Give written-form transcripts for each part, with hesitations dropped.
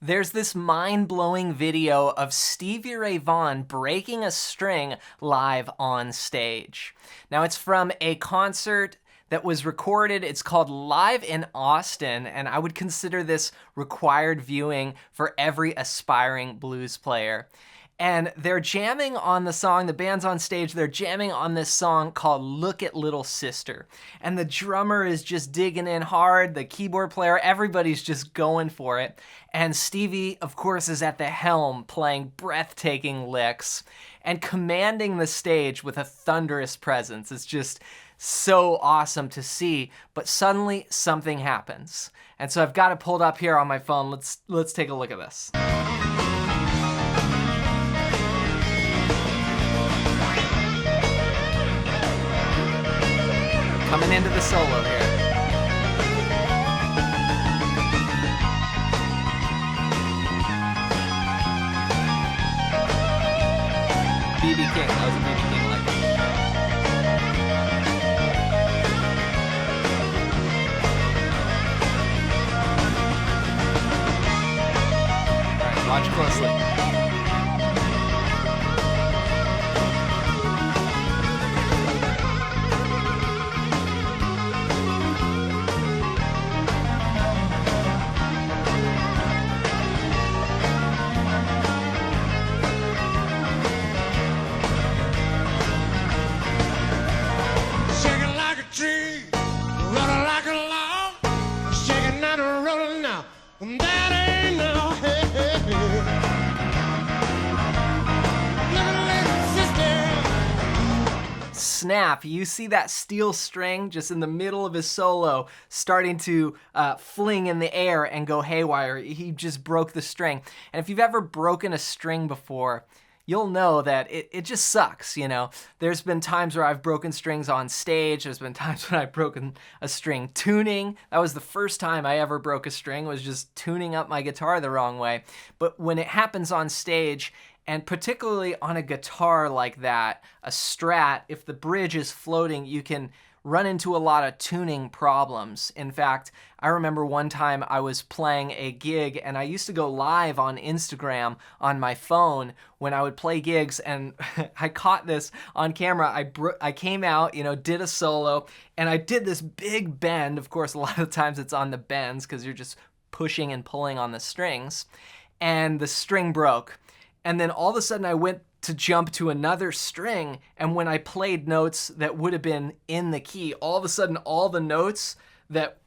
There's this mind-blowing video of Stevie Ray Vaughan breaking a string live on stage. Now, it's from a concert that was recorded. It's called Live in Austin, and I would consider this required viewing for every aspiring blues player. And they're jamming on the song, the band's on stage, they're jamming on this song called Look at Little Sister. And the drummer is just digging in hard, the keyboard player, everybody's just going for it. And Stevie, of course, is at the helm playing breathtaking licks and commanding the stage with a thunderous presence. It's just so awesome to see, but suddenly something happens. And so I've got it pulled up here on my phone. Let's take a look at this. Coming into the solo here. B.B. King, that was a B.B. King like. Alright, watch closely. Snap, you see that steel string just in the middle of his solo starting to fling in the air and go haywire. He just broke the string. And if you've ever broken a string before, you'll know that it just sucks, you know. There's been times where I've broken strings on stage. There's been times when I've broken a string tuning. That was the first time I ever broke a string, was just tuning up my guitar the wrong way. But when it happens on stage, and particularly on a guitar like that, a Strat, if the bridge is floating, you can run into a lot of tuning problems. In fact, I remember one time I was playing a gig, and I used to go live on Instagram on my phone when I would play gigs, and I caught this on camera. I came out, you know, did a solo, and I did this big bend. Of course, a lot of times it's on the bends because you're just pushing and pulling on the strings, and the string broke. And then all of a sudden I went to jump to another string, and when I played notes that would have been in the key, all of a sudden all the notes that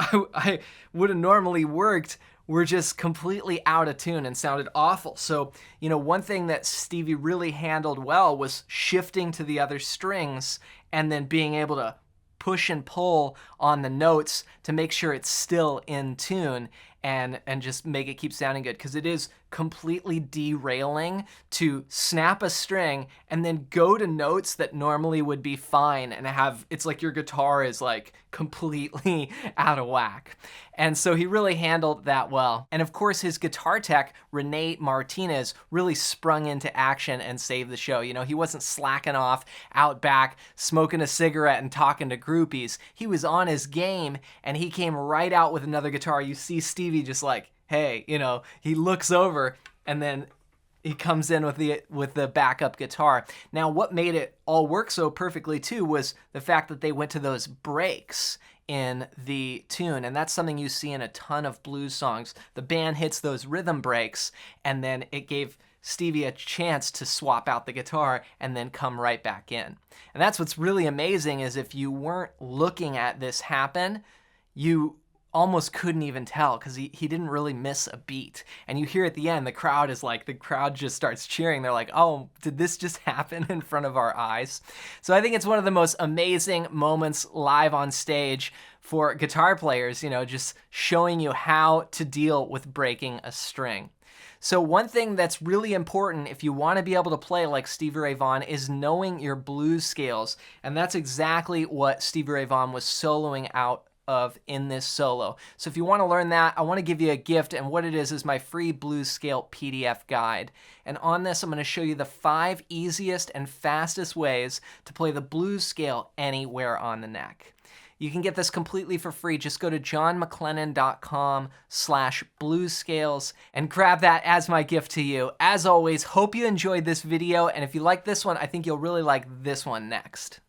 I would have normally worked were just completely out of tune and sounded awful. So, you know, one thing that Stevie really handled well was shifting to the other strings and then being able to push and pull on the notes to make sure it's still in tune and just make it keep sounding good, because it is completely derailing to snap a string and then go to notes that normally would be fine and it's like your guitar is like completely out of whack. And so he really handled that well. And of course, his guitar tech, Renee Martinez, really sprung into action and saved the show. You know, he wasn't slacking off out back, smoking a cigarette and talking to groupies. He was on his game, and he came right out with another guitar. You see Stevie just like, hey, you know, he looks over and then he comes in with the backup guitar. Now, what made it all work so perfectly too was the fact that they went to those breaks in the tune, and that's something you see in a ton of blues songs. The band hits those rhythm breaks, and then it gave Stevie a chance to swap out the guitar and then come right back in. And that's what's really amazing, is if you weren't looking at this happen, you almost couldn't even tell, because he didn't really miss a beat. And you hear at the end, the crowd just starts cheering. They're like, oh, did this just happen in front of our eyes? So I think it's one of the most amazing moments live on stage for guitar players, you know, just showing you how to deal with breaking a string. So one thing that's really important if you want to be able to play like Stevie Ray Vaughan is knowing your blues scales. And that's exactly what Stevie Ray Vaughan was soloing out of in this solo. So if you want to learn that, I want to give you a gift, and what it is my free blues scale PDF guide. And on this, I'm going to show you the 5 easiest and fastest ways to play the blues scale anywhere on the neck. You can get this completely for free. Just go to johnmclennan.com/bluescales and grab that as my gift to you. As always, hope you enjoyed this video, and if you like this one, I think you'll really like this one next.